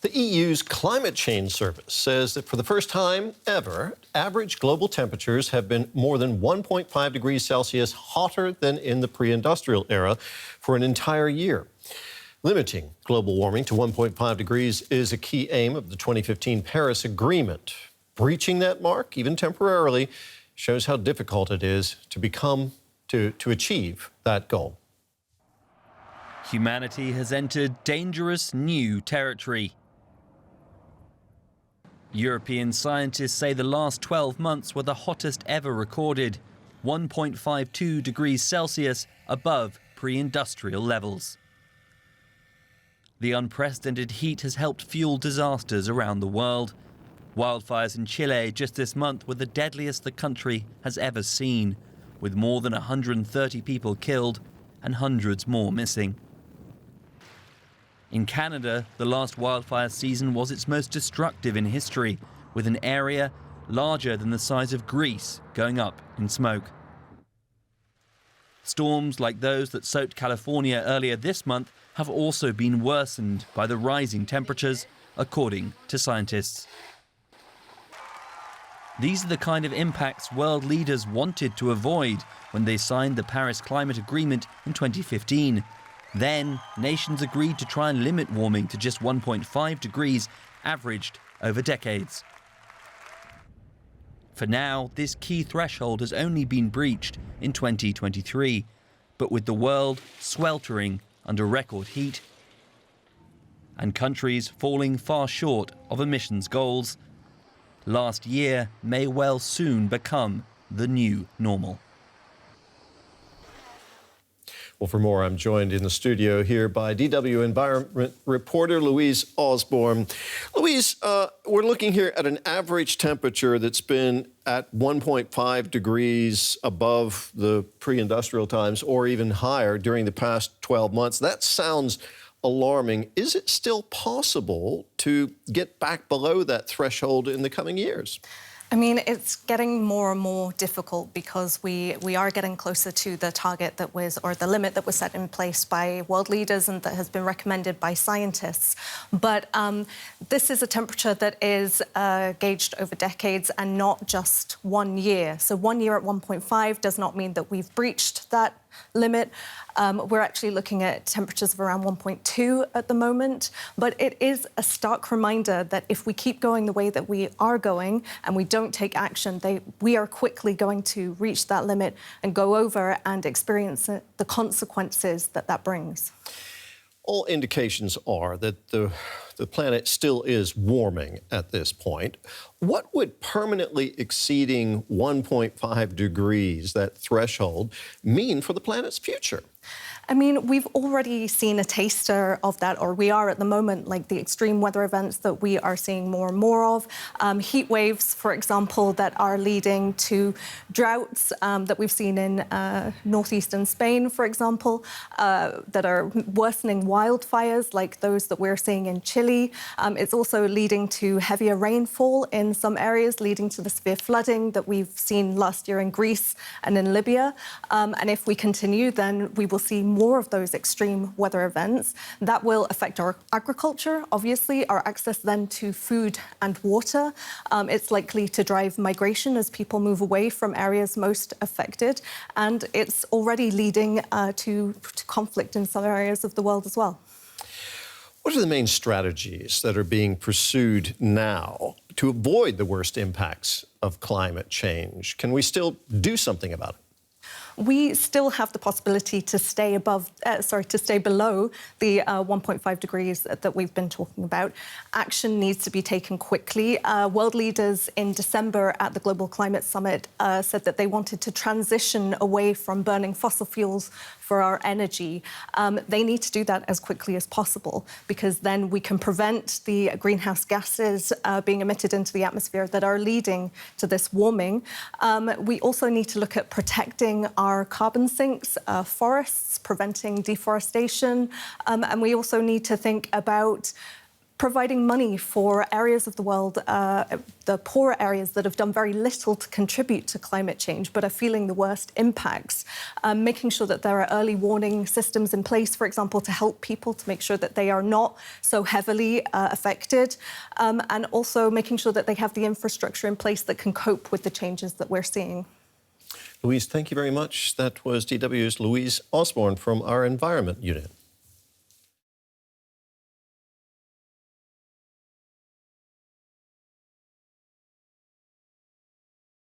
The EU's Climate Change Service says that for the first time ever, average global temperatures have been more than 1.5 degrees Celsius hotter than in the pre-industrial era for an entire year. Limiting global warming to 1.5 degrees is a key aim of the 2015 Paris Agreement. Breaching that mark, even temporarily, shows how difficult it is to achieve that goal. Humanity has entered dangerous new territory. European scientists say the last 12 months were the hottest ever recorded, 1.52 degrees Celsius above pre-industrial levels. The unprecedented heat has helped fuel disasters around the world. Wildfires in Chile just this month were the deadliest the country has ever seen, with more than 130 people killed and hundreds more missing. In Canada, the last wildfire season was its most destructive in history, with an area larger than the size of Greece going up in smoke. Storms like those that soaked California earlier this month have also been worsened by the rising temperatures, according to scientists. These are the kind of impacts world leaders wanted to avoid when they signed the Paris Climate Agreement in 2015. Then, nations agreed to try and limit warming to just 1.5 degrees, averaged over decades. For now, this key threshold has only been breached in 2023, but with the world sweltering under record heat and countries falling far short of emissions goals, last year may well soon become the new normal. Well, for more, I'm joined in the studio here by DW environment reporter Louise Osborne. Louise, we're looking here at an average temperature that's been at 1.5 degrees above the pre-industrial times or even higher during the past 12 months. That sounds alarming. Is it still possible to get back below that threshold in the coming years? I mean, it's getting more and more difficult because we are getting closer to the target that was, or the limit that was set in place by world leaders and that has been recommended by scientists. But this is a temperature that is gauged over decades and not just 1 year. So 1 year at 1.5 does not mean that we've breached that limit. We're actually looking at temperatures of around 1.2 at the moment, but it is a stark reminder that if we keep going the way that we are going and we don't take action, we are quickly going to reach that limit and go over and experience the consequences that that brings. All indications are that the planet still is warming at this point. What would permanently exceeding 1.5 degrees, that threshold, mean for the planet's future? I mean, we've already seen a taster of that, or we are at the moment, like the extreme weather events that we are seeing more and more of. Heat waves, for example, that are leading to droughts that we've seen in northeastern Spain, for example, that are worsening wildfires like those that we're seeing in Chile. It's also leading to heavier rainfall in some areas, leading to the severe flooding that we've seen last year in Greece and in Libya. And if we continue, then we will see more of those extreme weather events. That will affect our agriculture, obviously, our access then to food and water. It's likely to drive migration as people move away from areas most affected. And it's already leading to conflict in some areas of the world as well. What are the main strategies that are being pursued now to avoid the worst impacts of climate change? Can we still do something about it? We still have the possibility to stay below the 1.5 degrees that we've been talking about. Action needs to be taken quickly. World leaders in December at the Global Climate Summit said that they wanted to transition away from burning fossil fuels for our energy. They need to do that as quickly as possible, because then we can prevent the greenhouse gases being emitted into the atmosphere that are leading to this warming. We also need to look at protecting our carbon sinks, forests, preventing deforestation, and we also need to think about providing money for areas of the world, the poorer areas that have done very little to contribute to climate change but are feeling the worst impacts, making sure that there are early warning systems in place, for example, to help people to make sure that they are not so heavily affected, and also making sure that they have the infrastructure in place that can cope with the changes that we're seeing. Louise, thank you very much. That was DW's Louise Osborne from our Environment Unit.